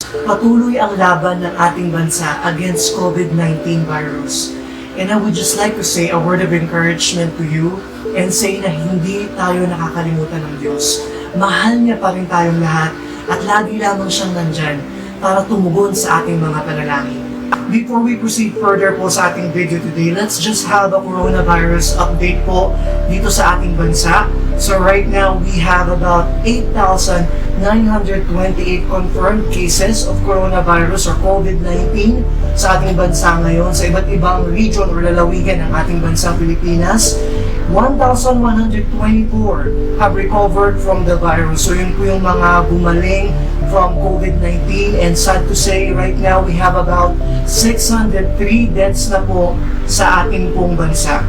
Patuloy ang laban ng ating bansa against COVID-19 virus. And I would just like to say a word of encouragement to you and say na hindi tayo nakakalimutan ng Diyos. Mahal niya pa rin tayong lahat at lagi lamang siyang nandyan para tumugon sa ating mga panalangin. Before we proceed further po sa ating video today, let's just have a coronavirus update po dito sa ating bansa. So right now, we have about 8,928 confirmed cases of coronavirus or COVID-19 sa ating bansa ngayon sa iba't ibang region or lalawigan ng ating bansang Pilipinas. 1,124 have recovered from the virus. So yun po yung mga gumaling from COVID-19, and sad to say, right now we have about 603 deaths na po sa ating pong bansa.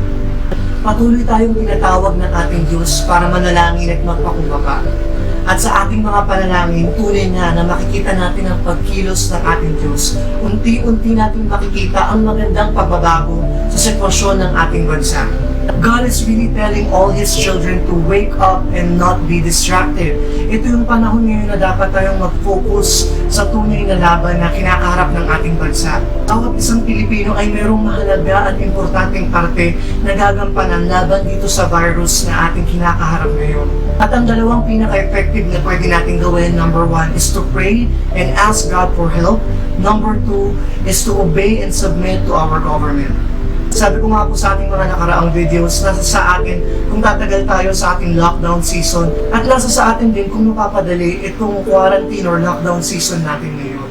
Patuloy tayong tinatawag ng ating Diyos para manalangin at magpakumbaba. At sa ating mga panalangin, tunay na makikita natin ang pagkilos ng ating Diyos. Unti-unti natin makikita ang magandang pagbabago sa sitwasyon ng ating bansa. God is really telling all His children to wake up and not be distracted. Ito yung panahon ngayon na dapat tayong mag-focus sa tunay na laban na kinakaharap ng ating bansa. Bawat isang Pilipino ay mayroong mahalaga at importanteng parte na gagampanan laban dito sa virus na ating kinakaharap ngayon. At ang dalawang pinaka-effective na pwede natin gawin, number 1 is to pray and ask God for help. Number 2 is to obey and submit to our government. Sabi ko nga po sa ating mga nakaraang videos, nasa sa atin kung tatagal tayo sa ating lockdown season at nasa sa atin din kung mapapadali itong quarantine or lockdown season natin ngayon.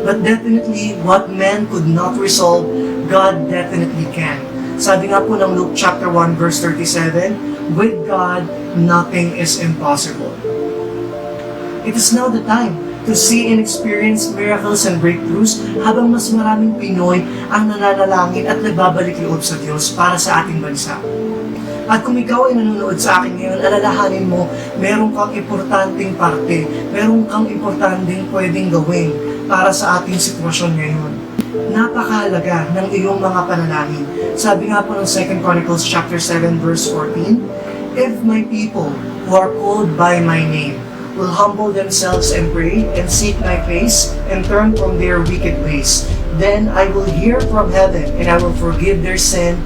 But definitely, what man could not resolve, God definitely can. Sabi nga po ng Luke chapter 1 verse 37, with God, nothing is impossible. It is now the time to see and experience miracles and breakthroughs habang mas maraming Pinoy ang nananalangin at nagbabalik loob sa Diyos para sa ating bansa. At kung ikaw ay nanonood sa akin ngayon, alalahanin mo, meron kang importanteng parte, meron kang importanteng pwedeng gawin para sa ating sitwasyon ngayon. Napakahalaga ng iyong mga panalangin. Sabi nga po ng 2 Chronicles chapter 7 verse 14, if my people who are called by my name will humble themselves and pray and seek my face and turn from their wicked ways, then I will hear from heaven and I will forgive their sin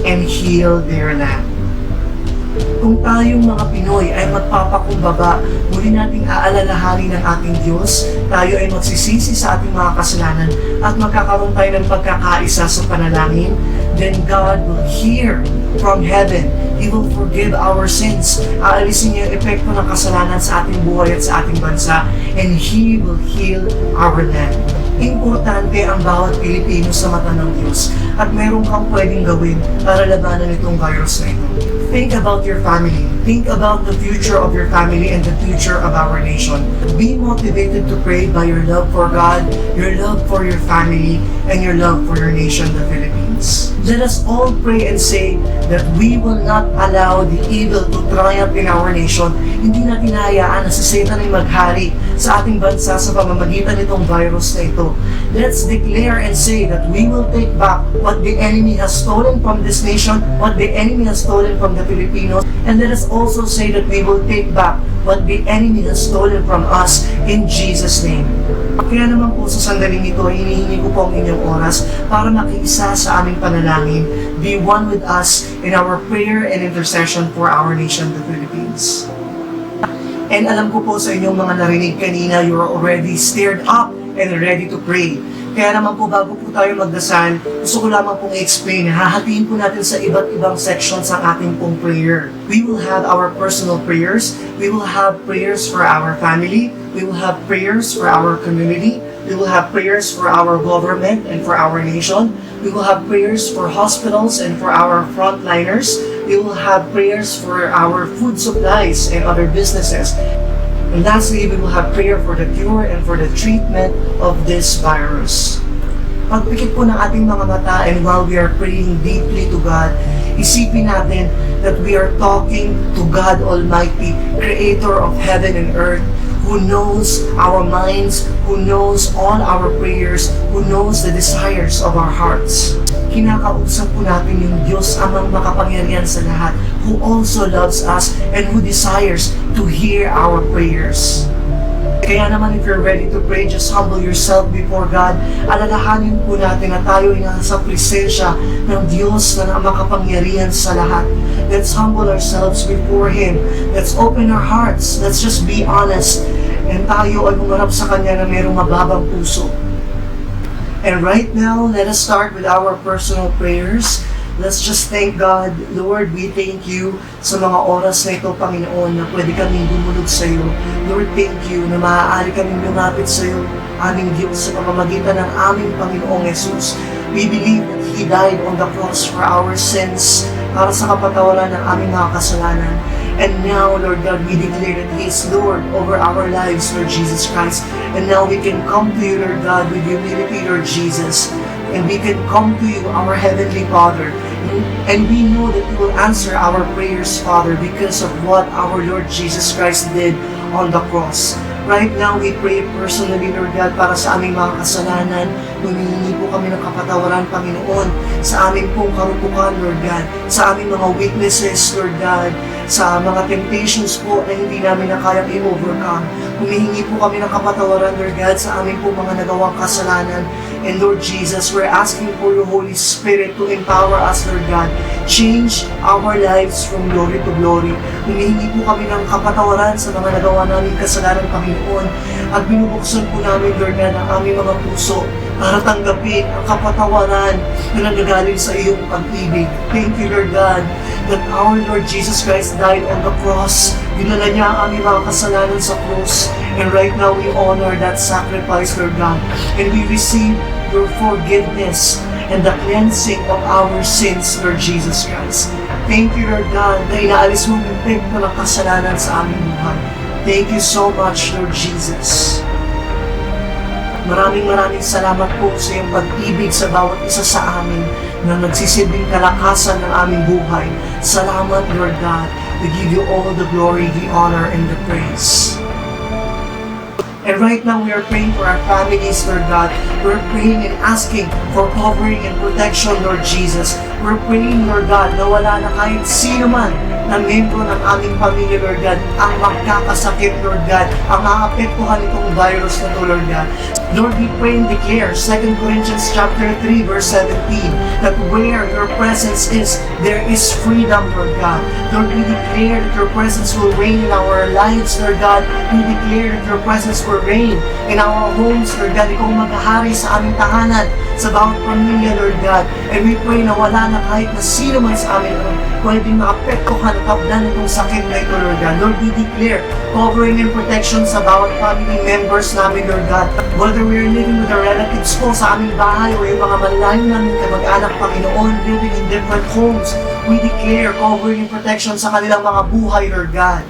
and heal their land. Kung tayong mga Pinoy ay magpapakumbaba, muli nating aalalahanin ng ating Diyos, tayo ay magsisisi sa ating mga kasalanan at magkakaroon tayo ng pagkakaisa sa panalangin, then God will hear from heaven. He will forgive our sins. Aalisin niya yung epekto ng kasalanan sa ating buhay at sa ating bansa, and He will heal our land. Importante ang bawat Pilipino sa mata ng Diyos at meron kang pwedeng gawin para labanan itong virus na ito. Think about your family. Think about the future of your family and the future of our nation. Be motivated to pray by your love for God, your love for your family, and your love for your nation, the Philippines. Let us all pray and say that we will not allow the evil to triumph in our nation. Hindi natin hayaan na si Satan ay maghari sa ating bansa sa pamamagitan nitong virus na ito. Let's declare and say that we will take back what the enemy has stolen from this nation, what the enemy has stolen from the Filipinos, and let us also say that we will take back what the enemy has stolen from us in Jesus' name. Kaya naman po sa sandaling ito, hinihingi ko po ang inyong oras para makiisa sa aming panalangin. Be one with us in our prayer and intercession for our nation, the Philippines. And alam ko po sa inyong mga narinig kanina, you are already stirred up and ready to pray. Kaya naman po bago po tayo magdasal, gusto ko lamang pong i-explain, hahatiin po natin sa iba't ibang sections ang ating pong prayer. We will have our personal prayers, we will have prayers for our family, we will have prayers for our community, we will have prayers for our government and for our nation, we will have prayers for hospitals and for our frontliners, we will have prayers for our food supplies and other businesses. And lastly, we will have prayer for the cure and for the treatment of this virus. Pagpikit po ng ating mga mata, and while we are praying deeply to God, isipin natin that we are talking to God Almighty, Creator of heaven and earth, who knows our minds, who knows all our prayers, who knows the desires of our hearts. Kinakausap po natin yung Diyos amang makapangyarihan sa lahat, who also loves us and who desires to hear our prayers. Kaya naman if you're ready to pray, just humble yourself before God. Alalahanin po natin na tayo ay nasa presensya ng Diyos na makapangyarihan sa lahat. Let's humble ourselves before Him. Let's open our hearts. Let's just be honest. And tayo ay humarap sa Kanya na mayroong mababang puso. And right now, let us start with our personal prayers. Let's just thank God. Lord, we thank you sa mga oras na ito, Panginoon, na pwede kaming bumulog sa iyo. Lord, thank you na maaari kaming lumapit sa iyo, aming Diyos, sa pamamagitan ng aming Panginoong Jesus. We believe that He died on the cross for our sins, para sa kapatawaran ng aming mga kasalanan. And now, Lord God, we declare that He is Lord over our lives, Lord Jesus Christ. And now we can come to you, Lord God, with humility, Lord Jesus. And we can come to you, our Heavenly Father. And we know that you will answer our prayers, Father, because of what our Lord Jesus Christ did on the cross. Right now, we pray personally, Lord God, para sa aming mga kasalanan. Humihingi po kami ng kapatawaran, Panginoon, sa aming pong karupukan, Lord God, sa aming mga weaknesses, Lord God, sa mga temptations po na hindi namin na kayang i-overcome. Humihingi po kami ng kapatawaran, Lord God, sa aming pong mga nagawang kasalanan. And Lord Jesus, we're asking for your Holy Spirit to empower us, Lord God. Change our lives from glory to glory. Humihingi po kami ng kapatawaran sa mga nagawa namin kasalanan, Panginoon. At binubuksan po namin, Lord God, ang aming mga puso para tanggapin ang kapatawaran na nanggagaling sa iyong pag-ibig. Thank you, Lord God, that our Lord Jesus Christ died on the cross. Dinala niya ang aming mga kasalanan sa cross. And right now, we honor that sacrifice, Lord God. And we receive your forgiveness and the cleansing of our sins, Lord Jesus Christ. Thank you, Lord God, na inaalis mo yung epekto ng kasalanan sa aming buhay. Thank you so much, Lord Jesus. Maraming salamat po sa iyong pag-ibig sa bawat isa sa amin na nagsisilbing kalakasan ng aming buhay. Salamat, Lord God. We give you all the glory, the honor, and the praise. And right now, we are praying for our families, Lord God. We're praying and asking for covering and protection, Lord Jesus. We're praying, Lord God, na wala na kahit sino man na membro ng aming pamilya, Lord God, ang magkakasakit, Lord God, ang aapektuhan itong virus na to, Lord God. Lord, we pray and declare, 2 Corinthians chapter 3, verse 17, that where your presence is, there is freedom, Lord God. Lord, we declare that your presence will reign in our lives, Lord God. We declare that your presence will reign in our homes, Lord God. Ikaw maghahari sa aming tahanan, sa bawat pamilya, Lord God. And we pray na wala na kahit na sino man sa amin pwedeng maapektuhan at kapdan itong sakit na ito, Lord God. Lord, we declare covering and protection sa bawat family members namin, Lord God. Whether we're living with our relatives po sa aming bahay o yung mga malayo namin kamag-anak, Panginoon, living in different homes, we declare covering and protection sa kanilang mga buhay, Lord God.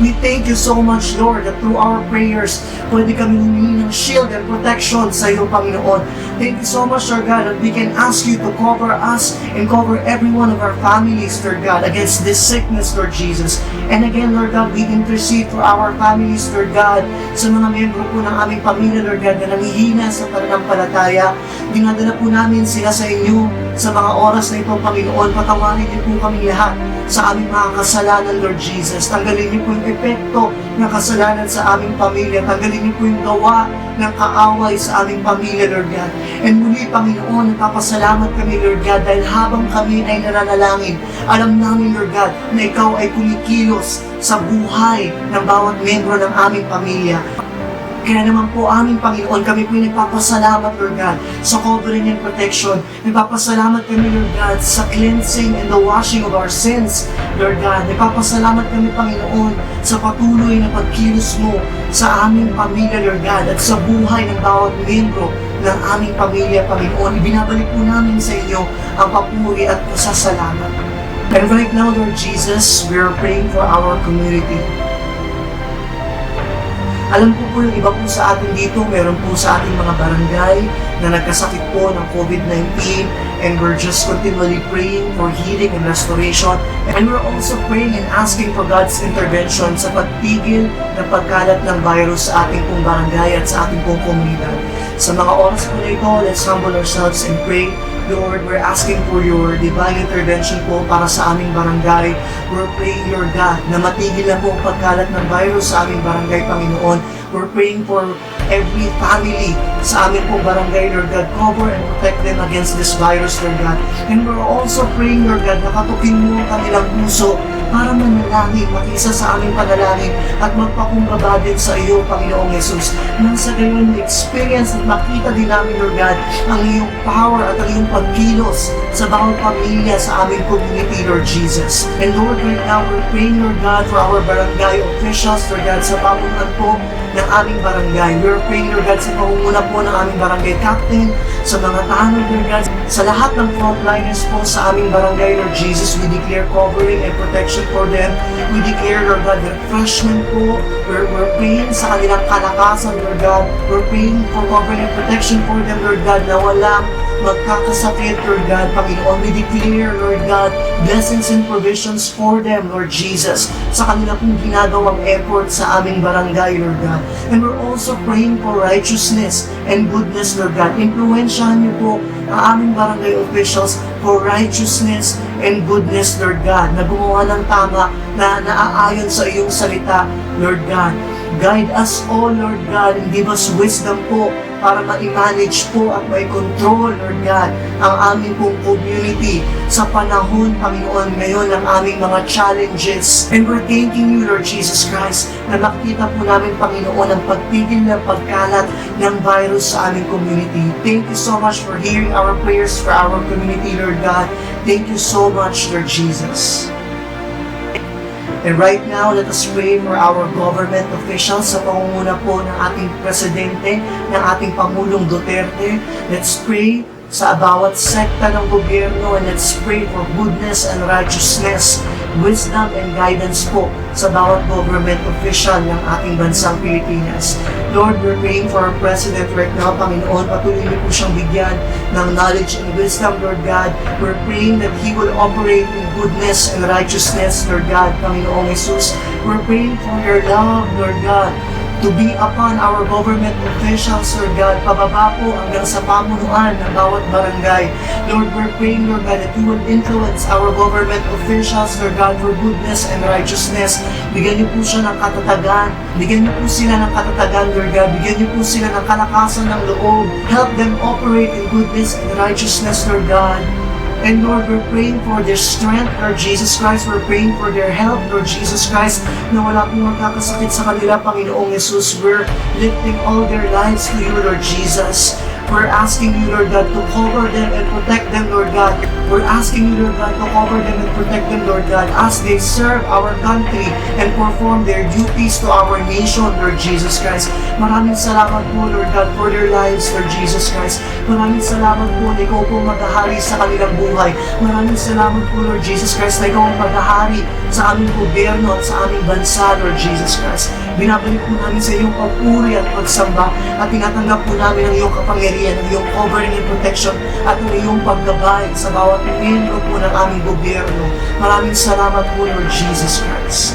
We thank you so much, Lord, that through our prayers, pwede kami humingi ng shield and protection sa iyo, Panginoon. Thank you so much, Lord God, that we can ask you to cover us and cover every one of our families, Lord God, against this sickness, Lord Jesus. And again, Lord God, we intercede for our families, Lord God, sa mga miyembro po ng aming pamilya, Lord God, na nangihina sa pananampalataya. Dinadala po namin sila sa inyo sa mga oras na ito, Panginoon. Patawarin niyo po kami lahat sa aming mga kasalanan, Lord Jesus. Tanggalin niyo po yung epekto ng kasalanan sa aming pamilya. Tanggalin niyo po yung gawa ng kaaway sa aming pamilya, Lord God. And muli, Panginoon, nagpapasalamat kami, Lord God, dahil habang kami ay nananalangin, alam namin, Lord God, na ikaw ay kumikilos sa buhay ng bawat membro ng aming pamilya. Kaya naman po aming Panginoon, kami po nagpapasalamat, Lord God, sa covering and protection. Nagpapasalamat kami, Lord God, sa cleansing and the washing of our sins, Lord God. Nagpapasalamat kami, Panginoon, sa patuloy na pagkilos mo sa aming pamilya, Lord God, at sa buhay ng bawat membro ng aming pamilya, Panginoon. Ibinabalik po namin sa iyo ang papuri at pasasalamat. And right now, Lord Jesus, we are praying for our community. Alam ko po yung iba po sa atin dito, meron po sa ating mga barangay na nagkasakit po ng COVID-19, and we're just continually praying for healing and restoration. And we're also praying and asking for God's intervention sa pagpigil ng pagkalat ng virus sa ating pong barangay at sa ating pong komunidad. Sa mga oras po na ito, let's humble ourselves and pray Lord, we're asking for your divine intervention po para sa aming barangay. We're praying, Lord God, na matigil na po ang pagkalat ng virus sa aming barangay, Panginoon. We're praying for every family sa aming pong barangay, Lord God. Cover and protect them against this virus, Lord God. And we're also praying, Lord God, na katukin mo ang kanilang puso para manalangin, makisa sa aming panalangin at magpakumbaba din sa iyo, Panginoong Yesus. Nang sa gayon, experience at makita din namin, Lord God, ang iyong power at ang iyong pagkilos sa bawat pamilya sa aming community, Lord Jesus. And Lord, right now, we're praying, Lord God, for our barangay officials, Lord God, sa pamunuan po ng aming barangay. We're praying, Lord God, sa pangunguna po ng aming barangay captain, sa mga tanod, Lord God, sa lahat ng frontliners po sa aming barangay, Lord Jesus. We declare covering and protection for them. We declare, Lord God, refreshment po. We're praying sa kanilang kalakasan, Lord God. We're praying for covering and protection for them, Lord God, na walang magkakasakit, Lord God, Panginoon. We declare, Lord God, blessings and provisions for them, Lord Jesus, sa kanila pong ginagawang effort sa aming barangay, Lord God. And we're also praying for righteousness and goodness, Lord God. Influensyahan niyo po ang aming barangay officials for righteousness and goodness, Lord God, na gumawa ng tama, na naaayon sa iyong salita, Lord God. Guide us all, Lord God, and give us wisdom po para ma-manage po at ma-control, Lord God, ang aming pong community sa panahon, Panginoon, ngayon ng aming mga challenges. And we're thanking you, Lord Jesus Christ, na makita po namin, Panginoon, ang pagtigil ng pagkalat ng virus sa aming community. Thank you so much for hearing our prayers for our community, Lord God. Thank you so much, Lord Jesus. And right now, let us pray for our government officials sa pangunguna po ng ating Presidente, ng ating Pangulong Duterte. Let's pray sa bawat sekta ng gobyerno, and let's pray for goodness and righteousness, wisdom and guidance po sa bawat government official ng ating bansang Pilipinas. Lord, we're praying for our President right now, Panginoon. Patuloy niyo po siyang bigyan ng knowledge and wisdom, Lord God. We're praying that He will operate in goodness and righteousness, Lord God, Panginoong Jesus. We're praying for your love, Lord God, to be upon our government officials, Lord God, pababa po hanggang sa pamunuan ng bawat barangay. Lord, we're praying, Lord God, that you will influence our government officials, Lord God, for goodness and righteousness. Bigyan niyo po siya ng katatagan. Bigyan niyo po sila ng katatagan, Lord God. Bigyan niyo po sila ng kalakasan ng loob. Help them operate in goodness and righteousness, Lord God. And Lord, we're praying for their strength, Lord Jesus Christ. We're praying for their health, Lord Jesus Christ, na wala pong magkakasakit sa kanila, Panginoong Jesus. We're lifting all their lives to you, Lord Jesus. We're asking you, Lord God, to cover them and protect them, Lord God. We're asking you, Lord God, to cover them and protect them, Lord God, as they serve our country and perform their duties to our nation, Lord Jesus Christ. Maraming salamat po, Lord God, for their lives, Lord Jesus Christ. Maraming salamat po na ikaw po maghahari sa kanilang buhay. Maraming salamat po, Lord Jesus Christ, na ikaw ang maghahari sa aming gobyerno at sa aming bansa, Lord Jesus Christ. Binabalik po namin sa iyong pagpuri at pagsamba at tinatanggap po namin ang iyong kapangyarihan, ang iyong covering and protection at ang iyong paggabay sa bawat miyembro po ng aming gobyerno. Maraming salamat po, Lord Jesus Christ.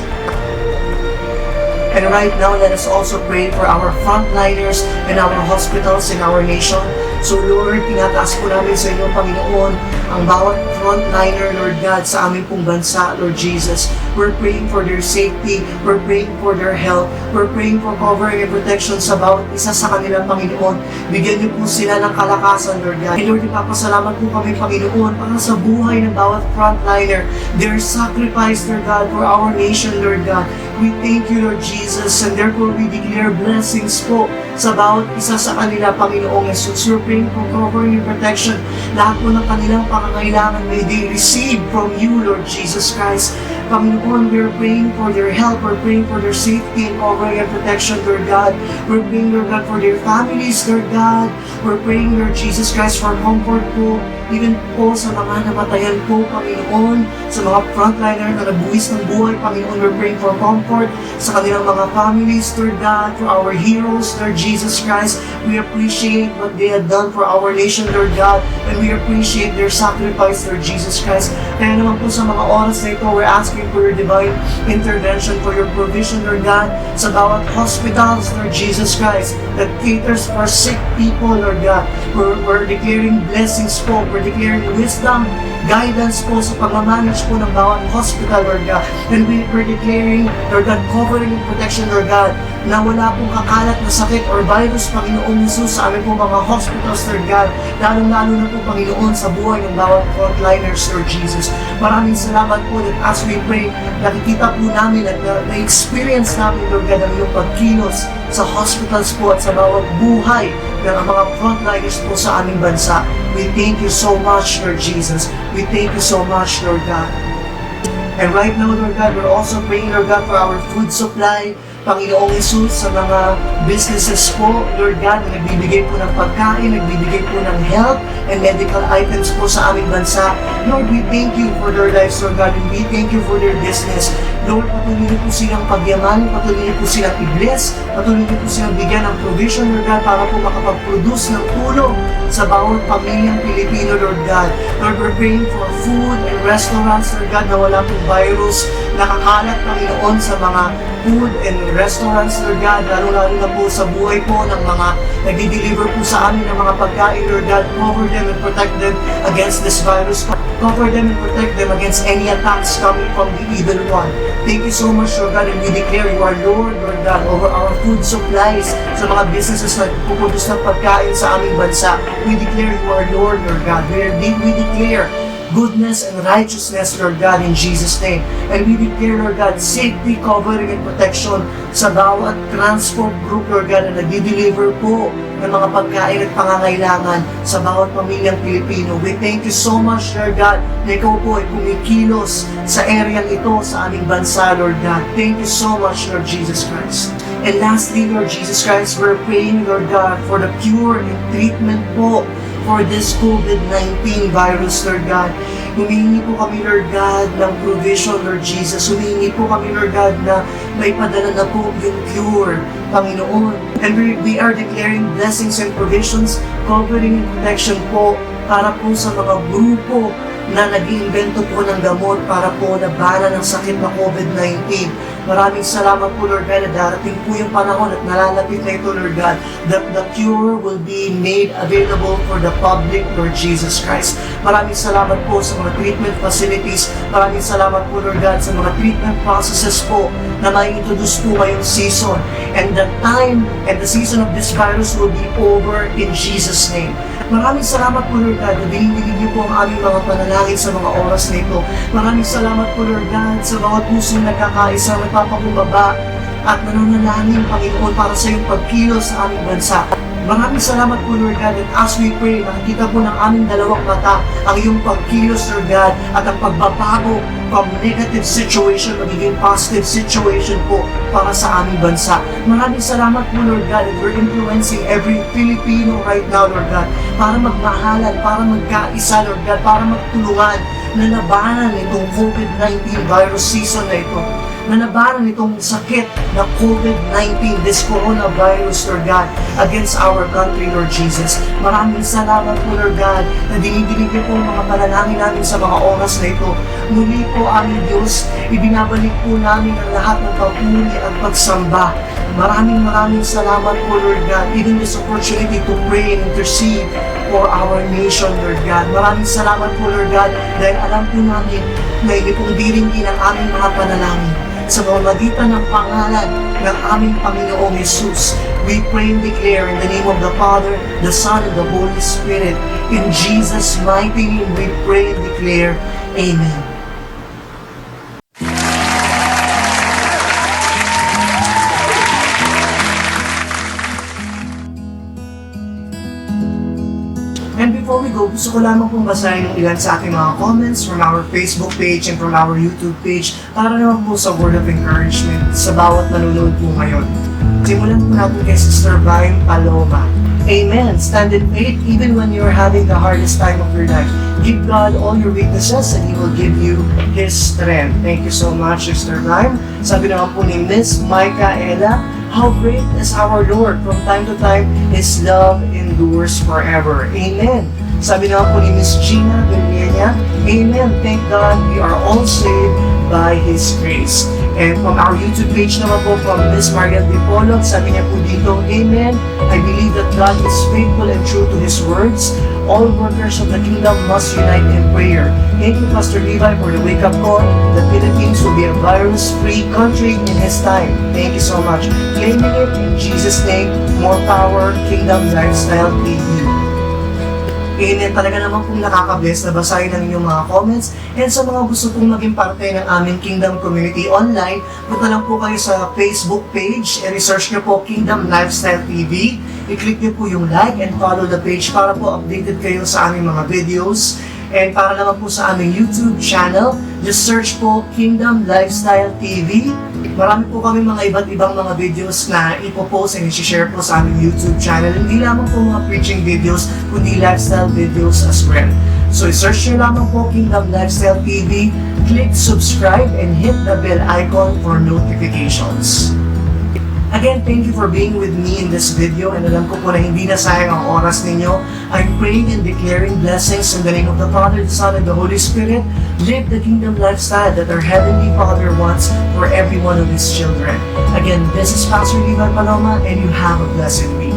And right now, let us also pray for our frontliners and our hospitals in our nation. So Lord, tinataas po namin sa inyo, Panginoon, ang bawat frontliner, Lord God, sa aming pong bansa, Lord Jesus. We're praying for their safety. We're praying for their health. We're praying for covering and protection sa bawat isa sa kanilang, Panginoon. Bigyan niyo po sila ng kalakasan, Lord God. And Lord, ipapasalamat po kami, Panginoon, para sa buhay ng bawat frontliner. Their sacrifice, Lord God, for our nation, Lord God. We thank you, Lord Jesus, and therefore we declare blessings po sa bawat isa sa kanila, Panginoong Jesus. We're praying for covering and protection. Lahat po ng kanilang pangangailangan may they receive from you, Lord Jesus Christ. Panginoon, we're praying for their health. We're praying for their safety and covering and protection, Lord God. We're praying, Lord God, for their families, Lord God. We're praying, Lord Jesus Christ, for comfort po, even po sa mga namatayan po, Panginoon, sa mga frontliner na nabuwis ng buhay, Panginoon, we're praying for comfort sa kanilang mga families, Lord God, for our heroes, Lord Jesus Christ. We appreciate what they have done for our nation, Lord God, and we appreciate their sacrifice, Lord Jesus Christ. Kaya naman po sa mga oras na ito, we're asking for your divine intervention, for your provision, Lord God, sa bawat hospitals, Lord Jesus Christ, that caters for sick people, Lord God. We're declaring blessings po, we're declaring wisdom, guidance po sa pag-manage po ng bawat hospital, Lord God. And we're declaring, Lord God, covering and protection, Lord God, na wala pong kakalat na sakit or virus, Panginoon Jesus, sa aming po mga hospitals, Lord God, lalong-lalo na po, Panginoon, sa buhay ng bawat frontliners, Lord Jesus. Maraming salamat po that as we pray, nakikita po namin at na-experience namin, Lord God, ang iyong pagkilos sa hospitals po at sa bawat buhay ng mga frontliners po sa aming bansa. We thank you so much, Lord Jesus. We thank you so much, Lord God. And right now, Lord God, we're also praying, Lord God, for our food supply. Panginoong Jesus, sa mga businesses po, Lord God, na nagbibigay po ng pagkain, nagbibigay po ng health and medical items po sa aming bansa. Lord, we thank you for their lives, Lord God, and we thank you for their business. Lord, patuloy niyo po silang pagyaman, patuloy niyo po silang i-bless, patuloy niyo po silang bigyan ng provision, Lord God, para po makapag-produce ng tulong sa bawat pamilyang Pilipino, Lord God. Lord, we're praying for food and restaurants, Lord God, na wala pong virus, nakakalat, Panginoon, sa mga food and restaurants, Lord God, lalo-lalo na po sa buhay po ng mga nagdi-deliver po sa amin ng mga pagkain, Lord God. Cover them and protect them against this virus. Cover them and protect them against any attacks coming from the evil one. Thank you so much, Lord God, and we declare you are Lord, Lord God, over our food supplies sa mga businesses na puputos ng pagkain sa aming bansa. We declare you are Lord, Lord God. We declare goodness and righteousness, Lord God, in Jesus' name. And we declare, Lord God, safety, covering, and protection sa bawat transport group, Lord God, na nag-deliver po ng mga pagkain at pangangailangan sa bawat pamilyang Pilipino. We thank you so much, Lord God, na ikaw po ay kumikilos sa areang ito sa aming bansa, Lord God. Thank you so much, Lord Jesus Christ. And lastly, Lord Jesus Christ, we're praying, Lord God, for the cure and treatment po for this COVID-19 virus, Lord God. Humihingi po kami, Lord God, ng provision, Lord Jesus. Humihingi po kami, Lord God, na may padala na po yung cure, Panginoon. And we are declaring blessings and provisions, covering and protection po para po sa mga grupo na nag-iimbento po ng gamot para po labanan ng sakit na COVID-19. Maraming salamat po, Lord God, na darating po yung panahon at nalalapit na ito, Lord God, that the cure will be made available for the public, Lord Jesus Christ. Maraming salamat po sa mga treatment facilities. Maraming salamat po, Lord God, sa mga treatment processes po na mai-introduce po ngayong season. And the time and the season of this virus will be over in Jesus' name. Maraming salamat po, Lord God, na dinidinig niyo po ang aming mga panalangin sa mga oras na ito. Maraming salamat po, Lord God, sa mga pusong nagkakaisa, nagpapakumbaba at nananalangin, Panginoon, para sa iyong pagkilos sa aming bansa. Maraming salamat po, Lord God, and as we pray, nakikita po ng aming dalawang mata ang iyong pagkilos, Lord God, at ang pagbabago from negative situation, magiging positive situation po para sa aming bansa. Maraming salamat po, Lord God, and we're influencing every Filipino right now, Lord God, para magmahalan, para magkaisa, Lord God, para magtulungan na labanan itong COVID-19 virus season na ito, na labanan itong sakit na COVID-19, this coronavirus, Lord God, against our country, Lord Jesus. Maraming salamat po, Lord God, na dinidinig niyo po ang mga panalangin namin sa mga oras na ito. Muli po, aming Diyos, ibinabalik po namin ang lahat ng papuri at pagsamba. Maraming salamat po, Lord God, even this opportunity to pray and intercede for our nation, Lord God. Maraming salamat po, Lord God, dahil alam po namin na hindi pong diringgin ang aming mga panalangin sa pamamagitan ng pangalan ng aming Panginoong Jesus. We pray and declare in the name of the Father, the Son, and the Holy Spirit. In Jesus' mighty name we pray and declare, Amen. And before we go, gusto ko lamang pong basahin ng ilan sa ating mga comments from our Facebook page and from our YouTube page para naman po sa word of encouragement sa bawat nanonood po ngayon. Simulan po natin kay Sister Vime Paloma. Amen. Stand in faith even when you're having the hardest time of your life. Give God all your weaknesses and He will give you His strength. Thank you so much, Sister Vime. Sabi naman po ni Miss Micaela, how great is our Lord. From time to time, His love endures forever. Amen. Sabi naman po ni Miss Gina Vilmenia, Amen. Thank God we are all saved by His grace. And from our YouTube page naman po from Miss Margaret Dipolog, sabi niya po dito, Amen. I believe that God is faithful and true to His words. All workers of the kingdom must unite in prayer. Thank you, Pastor Levi, for the wake-up call. The Philippines will be a virus-free country in His time. Thank you so much. Claiming it in Jesus' name, more power, Kingdom Lifestyle TV. Amen. Talaga naman pong nakaka-bless na basahin ang inyong mga comments. And sa mga gusto pong maging parte ng aming Kingdom Community Online, punta lang po kayo sa Facebook page, i-research nyo po Kingdom Lifestyle TV. I-click nyo po yung like and follow the page para po updated kayo sa aming mga videos. And para naman po sa aming YouTube channel, just search po Kingdom Lifestyle TV. Marami po kami mga iba't ibang mga videos na ipopost and i-share po sa aming YouTube channel. Hindi lamang po mga preaching videos, kundi lifestyle videos as well. So i-search nyo lamang po Kingdom Lifestyle TV, click subscribe and hit the bell icon for notifications. Again, thank you for being with me in this video, and alam ko po na hindi na sayang ang oras ninyo. I'm praying and declaring blessings in the name of the Father, the Son, and the Holy Spirit. Live the kingdom lifestyle that our Heavenly Father wants for every one of His children. Again, this is Pastor Levi Paloma, and you have a blessed week.